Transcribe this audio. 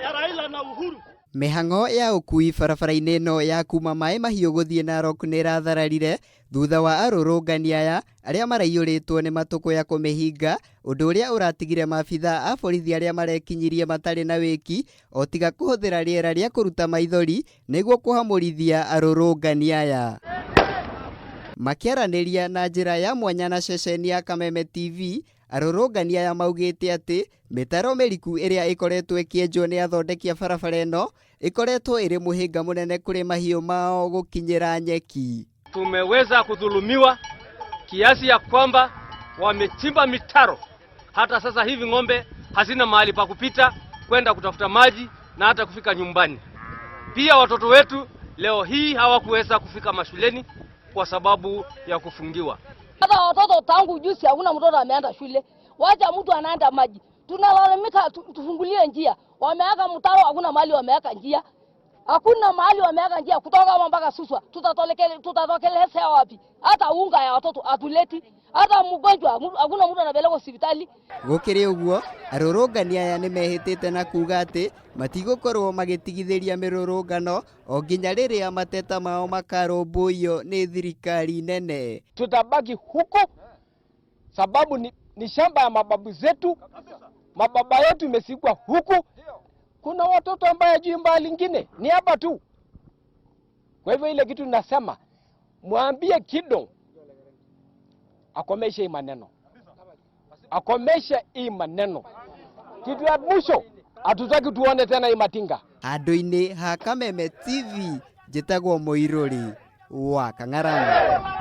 ya Raila na Uhuru. Mihang'o ya ukui barabara-ini no ya kuuma Mai Mahiu guthii Narok nirathararire thutha wa arurungania aya aria maraiyuritwo ni matuko ya kumihinga, undu uria uratigire maabitha a borithi aria marekinyirie matari na wiki o tiga kuhuthira riera ria kuruta maithori niguo kuhamurithia arurungania aya. Makiaraniria na njira ya mwanya na ceceni ya Kameme TV, arurungania aya maugite ati mitaro meriku iria ikoretwo ikienjwo ni athondeki a barabara ino ikoretwo iri muhinga munene kuri mahiu mao gukinyira nyeki. Tumeweza kudhulumiwa kiasi ya kwamba wamechimba mitaro, hata sasa hivi ng'ombe hazina mahali pa kupita kwenda kutafuta maji na hata kufika nyumbani. Pia watoto wetu leo hii hawakuweza kufika mashuleni kwa sababu ya kufungiwa. Hata watoto tangu juzi hakuna mtoto ameenda shule. Wacha mtu anaenda maji. Tunalalamika tufungulie njia. Wameaka mtaro, hakuna mahali wameaka njia. Hakuna mahali wameaka njia kutoka mpaka Suswa. Tutatokeleza wapi? Hata unga ya watoto atuleti. Hata mgonjwa hakuna mtu anapeleka hospitali. Gukiri uguo, arurungania aya ni mehitite na kuga ati matigukorwo magitigithiria mirurungano o nginya riria mateta mao makarumbuio ni thirikari nene. Tutabaki huko sababu ni shamba ya mababu zetu. Mababa yetu imesikwa huku. Kuna watoto ambaye jumba lingine ni hapa tu. Kwa hivyo ile kitu ninasema, mwambie Kido akomeshe hii maneno. Akomeshe hii maneno. Kitu ya mwisho, hatutaki tuone tena hii matinga. Andu-ini ha Kameme TV, njitagwo Muiruri wa Kang'aramu.